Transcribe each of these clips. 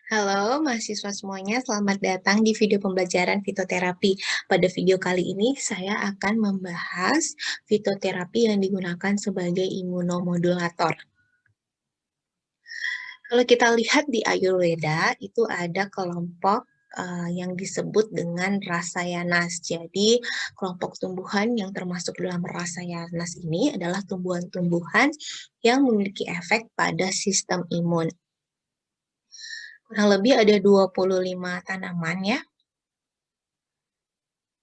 Halo mahasiswa semuanya, selamat datang di video pembelajaran fitoterapi. Pada video kali ini saya akan membahas fitoterapi yang digunakan sebagai imunomodulator. Kalau kita lihat di Ayurveda, itu ada kelompok yang disebut dengan Rasayanas. Jadi, kelompok tumbuhan yang termasuk dalam Rasayanas ini adalah tumbuhan-tumbuhan yang memiliki efek pada sistem imun. Kurang lebih ada 25 tanaman ya.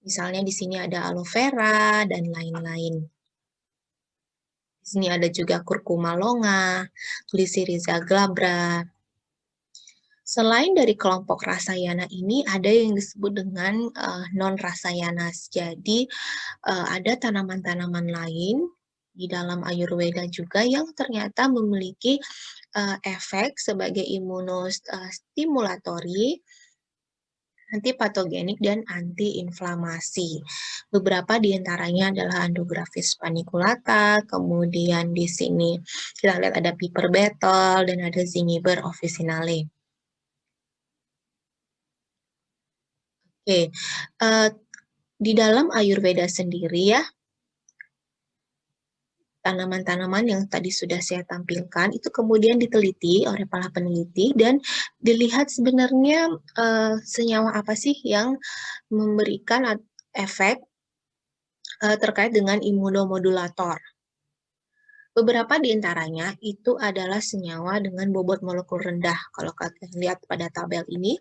Misalnya di sini ada aloe vera dan lain-lain. Di sini ada juga curcuma longa, Glycyrrhiza glabra. Selain dari kelompok Rasayana ini, ada yang disebut dengan non-Rasayanas. Jadi, ada tanaman-tanaman lain di dalam Ayurveda juga yang ternyata memiliki efek sebagai imunostimulatori, antipatogenik, dan antiinflamasi. Beberapa di antaranya adalah Andrographis paniculata, kemudian di sini kita lihat ada Piper beetle, dan ada Zingiber officinale. Oke, di dalam Ayurveda sendiri ya, tanaman-tanaman yang tadi sudah saya tampilkan itu kemudian diteliti oleh para peneliti dan dilihat sebenarnya senyawa apa sih yang memberikan efek terkait dengan imunomodulator. Beberapa di antaranya itu adalah senyawa dengan bobot molekul rendah. Kalau kalian lihat pada tabel ini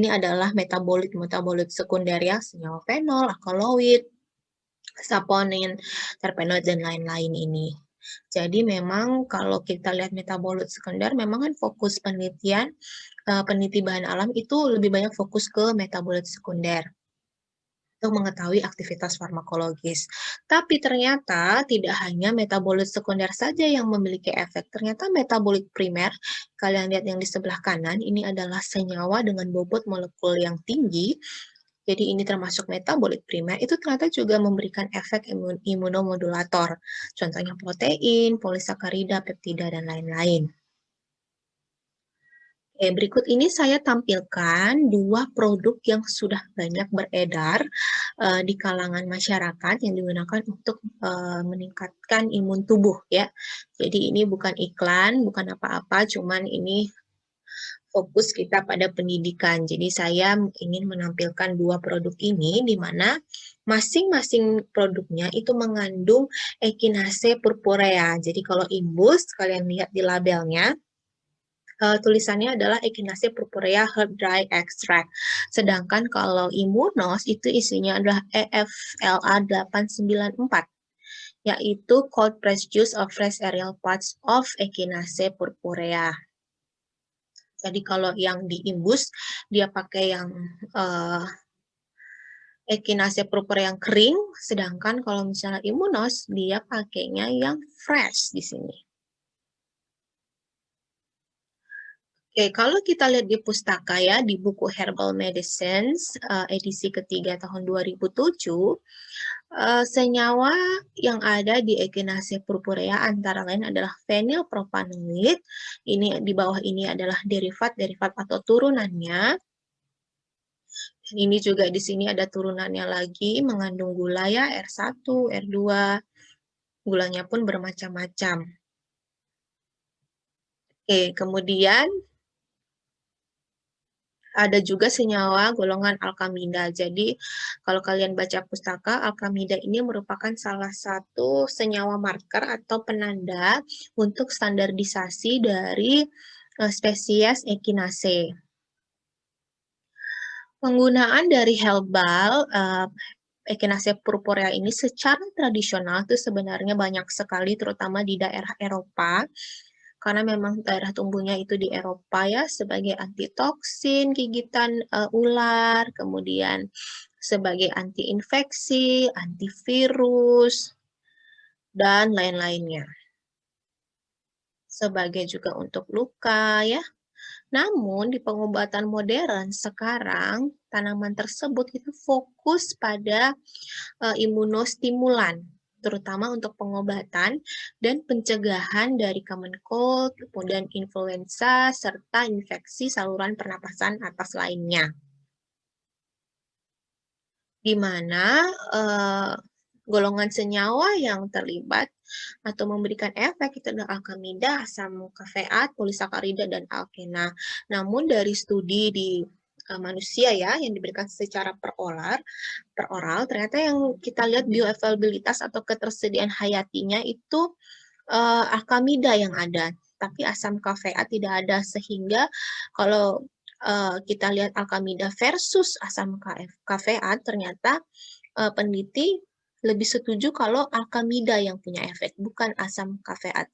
adalah metabolit sekunder ya, senyawa fenol, alkaloid, saponin, terpenoid, dan lain-lain ini. Jadi memang kalau kita lihat metabolit sekunder, memang kan fokus penelitian, peneliti bahan alam itu lebih banyak fokus ke metabolit sekunder untuk mengetahui aktivitas farmakologis. Tapi ternyata tidak hanya metabolit sekunder saja yang memiliki efek. Ternyata metabolit primer, kalian lihat yang di sebelah kanan, ini adalah senyawa dengan bobot molekul yang tinggi. Jadi ini termasuk metabolit primer, itu ternyata juga memberikan efek imunomodulator. Contohnya protein, polisakarida, peptida, dan lain-lain. Oke, berikut ini saya tampilkan dua produk yang sudah banyak beredar di kalangan masyarakat yang digunakan untuk meningkatkan imun tubuh ya. Jadi ini bukan iklan, bukan apa-apa, cuman ini fokus kita pada pendidikan. Jadi saya ingin menampilkan dua produk ini di mana masing-masing produknya itu mengandung Echinacea purpurea. Jadi kalau imbus, kalian lihat di labelnya, tulisannya adalah Echinacea purpurea Herb Dry Extract. Sedangkan kalau Immunos itu isinya adalah EFLA 894, yaitu Cold Pressed Juice of Fresh Aerial Parts of Echinacea purpurea. Jadi kalau yang diimbus, dia pakai yang Echinacea purpurea yang kering, sedangkan kalau misalnya Immunos, dia pakainya yang fresh di sini. Oke, kalau kita lihat di pustaka ya, di buku Herbal Medicines, edisi ketiga tahun 2007, senyawa yang ada di Echinacea purpurea antara lain adalah fenilpropanoid. Ini di bawah ini adalah derivat-derivat atau turunannya. Dan ini juga di sini ada turunannya lagi, mengandung gula ya, R1, R2, gulanya pun bermacam-macam. Oke, kemudian ada juga senyawa golongan alkamida. Jadi, kalau kalian baca pustaka, alkamida ini merupakan salah satu senyawa marker atau penanda untuk standarisasi dari spesies Echinacea. Penggunaan dari herbal Echinacea purpurea ini secara tradisional itu sebenarnya banyak sekali, terutama di daerah Eropa, karena memang daerah tumbuhnya itu di Eropa ya, sebagai antitoksin gigitan ular, kemudian sebagai antiinfeksi, antivirus, dan lain-lainnya. Sebagai juga untuk luka ya. Namun di pengobatan modern sekarang tanaman tersebut itu fokus pada imunostimulan. terutama untuk pengobatan dan pencegahan dari common cold, kemudian influenza, serta infeksi saluran pernapasan atas lainnya. Di mana golongan senyawa yang terlibat atau memberikan efek itu adalah alkamida, asam kafeat, polisakarida, dan alkena. Namun dari studi di manusia ya yang diberikan secara per oral ternyata yang kita lihat bioavailabilitas atau ketersediaan hayatinya itu alkamida yang ada, tapi asam kafeat tidak ada, sehingga kalau kita lihat alkamida versus asam kafeat, ternyata peneliti lebih setuju kalau alkamida yang punya efek, bukan asam kafeat,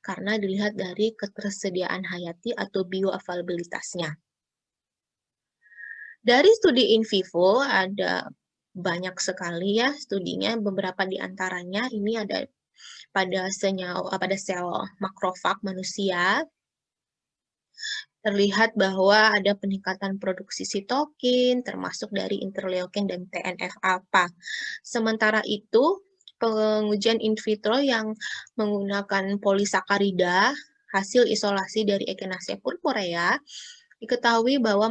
karena dilihat dari ketersediaan hayati atau bioavailabilitasnya. Dari studi in vivo ada banyak sekali ya studinya, beberapa di antaranya ini ada pada sel makrofag manusia, terlihat bahwa ada peningkatan produksi sitokin, termasuk dari interleukin dan TNF-alpha. Sementara itu, pengujian in vitro yang menggunakan polisakarida, hasil isolasi dari Echinacea purpurea, diketahui bahwa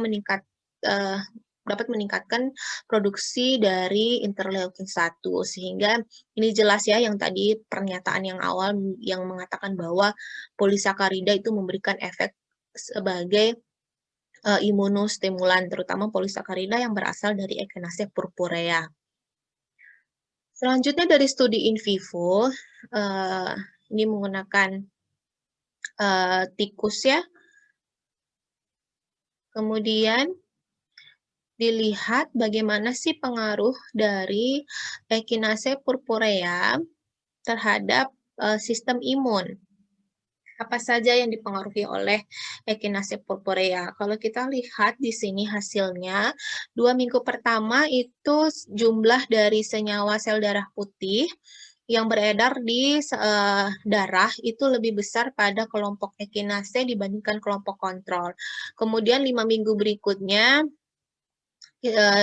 dapat meningkatkan produksi dari interleukin 1, sehingga ini jelas ya yang tadi pernyataan yang awal yang mengatakan bahwa polisakarida itu memberikan efek sebagai imunostimulan, terutama polisakarida yang berasal dari Echinacea purpurea. Selanjutnya dari studi in vivo, ini menggunakan tikus ya. Kemudian dilihat bagaimana sih pengaruh dari Echinacea purpurea terhadap sistem imun. Apa saja yang dipengaruhi oleh Echinacea purpurea? Kalau kita lihat di sini hasilnya, 2 minggu pertama itu jumlah dari senyawa sel darah putih yang beredar di darah itu lebih besar pada kelompok Echinacea dibandingkan kelompok kontrol. Kemudian 5 minggu berikutnya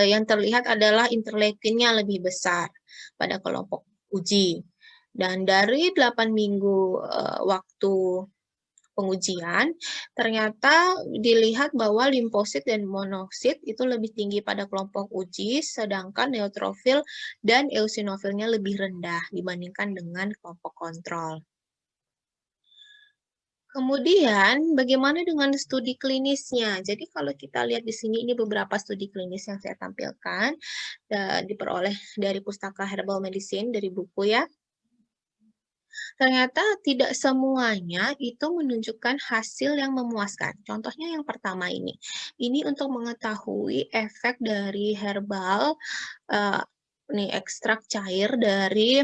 yang terlihat adalah interleukinnya lebih besar pada kelompok uji. Dan dari 8 minggu waktu pengujian, ternyata dilihat bahwa limfosit dan monosit itu lebih tinggi pada kelompok uji, sedangkan neutrofil dan eosinofilnya lebih rendah dibandingkan dengan kelompok kontrol. Kemudian, bagaimana dengan studi klinisnya? Jadi, kalau kita lihat di sini, ini beberapa studi klinis yang saya tampilkan, diperoleh dari Pustaka Herbal Medicine, dari buku ya. Ternyata tidak semuanya itu menunjukkan hasil yang memuaskan. Contohnya yang pertama ini. Ini untuk mengetahui efek dari herbal, ekstrak cair dari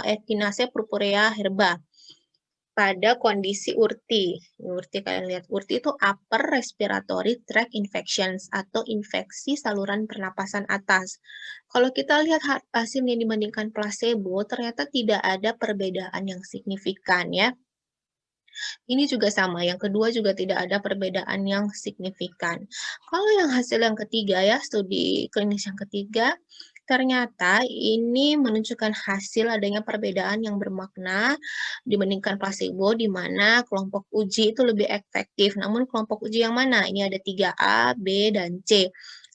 Echinacea purpurea herba pada kondisi URTI. URTI kalian lihat, URTI itu upper respiratory tract infections atau infeksi saluran pernapasan atas. Kalau kita lihat hasilnya dibandingkan placebo, ternyata tidak ada perbedaan yang signifikan ya. Ini juga sama, yang kedua juga tidak ada perbedaan yang signifikan. Kalau yang hasil yang ketiga ya, studi klinis yang ketiga, ternyata ini menunjukkan hasil adanya perbedaan yang bermakna dibandingkan placebo, di mana kelompok uji itu lebih efektif. Namun kelompok uji yang mana? Ini ada 3A, B, dan C.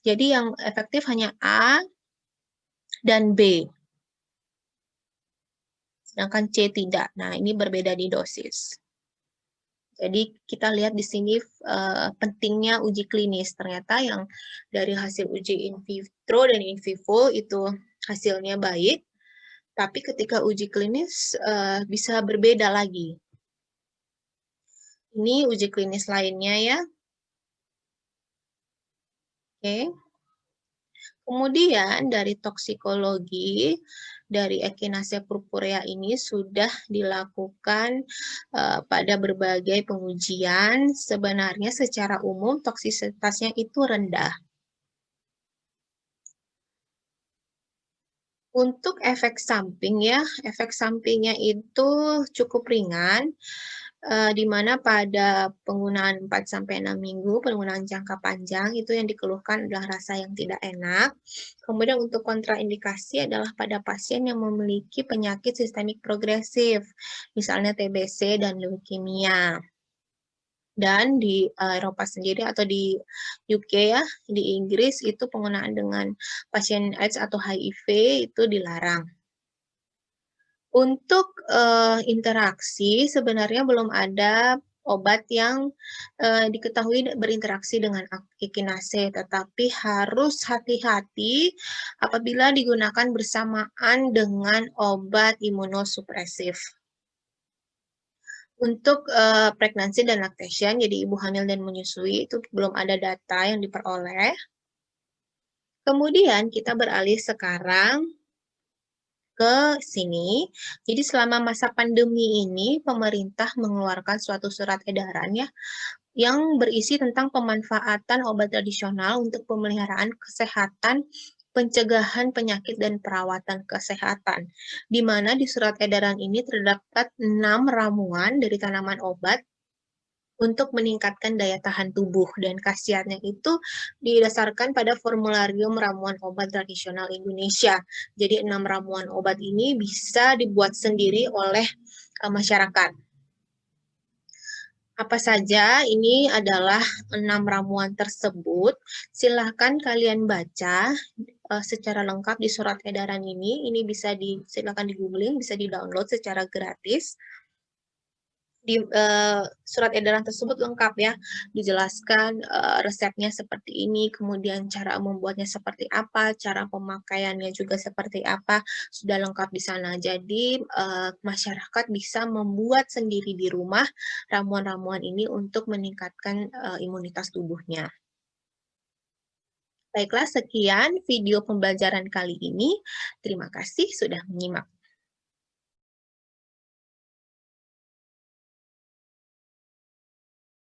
Jadi yang efektif hanya A dan B. Sedangkan C tidak. Nah, ini berbeda di dosis. Jadi kita lihat di sini pentingnya uji klinis. Ternyata yang dari hasil uji in vitro dan in vivo itu hasilnya baik, tapi ketika uji klinis bisa berbeda lagi. Ini uji klinis lainnya ya. Oke. Kemudian dari toksikologi dari Echinacea purpurea ini sudah dilakukan pada berbagai pengujian. Sebenarnya secara umum toksisitasnya itu rendah. Untuk efek samping ya, efek sampingnya itu cukup ringan. di mana pada penggunaan 4 sampai 6 minggu, penggunaan jangka panjang itu yang dikeluhkan adalah rasa yang tidak enak. Kemudian untuk kontraindikasi adalah pada pasien yang memiliki penyakit sistemik progresif, misalnya TBC dan leukemia. Dan di Eropa sendiri atau di UK ya, di Inggris itu penggunaan dengan pasien AIDS atau HIV itu dilarang. Untuk, interaksi sebenarnya belum ada obat yang, diketahui berinteraksi dengan kikinase, tetapi harus hati-hati apabila digunakan bersamaan dengan obat imunosupresif. Untuk, pregnancy dan lactation, jadi ibu hamil dan menyusui itu belum ada data yang diperoleh. Kemudian kita beralih sekarang ke sini. Jadi selama masa pandemi ini, pemerintah mengeluarkan suatu surat edaran ya, yang berisi tentang pemanfaatan obat tradisional untuk pemeliharaan kesehatan, pencegahan penyakit dan perawatan kesehatan. Di mana di surat edaran ini terdapat 6 ramuan dari tanaman obat untuk meningkatkan daya tahan tubuh dan khasiatnya itu didasarkan pada formularium ramuan obat tradisional Indonesia. Jadi 6 ramuan obat ini bisa dibuat sendiri oleh masyarakat. Apa saja ini adalah 6 ramuan tersebut. Silahkan kalian baca secara lengkap di surat edaran ini. Ini bisa silakan di googling, bisa di-download secara gratis. Di surat edaran tersebut lengkap ya, dijelaskan resepnya seperti ini, kemudian cara membuatnya seperti apa, cara pemakaiannya juga seperti apa, sudah lengkap di sana. Jadi masyarakat bisa membuat sendiri di rumah ramuan-ramuan ini untuk meningkatkan imunitas tubuhnya. Baiklah, sekian video pembelajaran kali ini. Terima kasih sudah menyimak.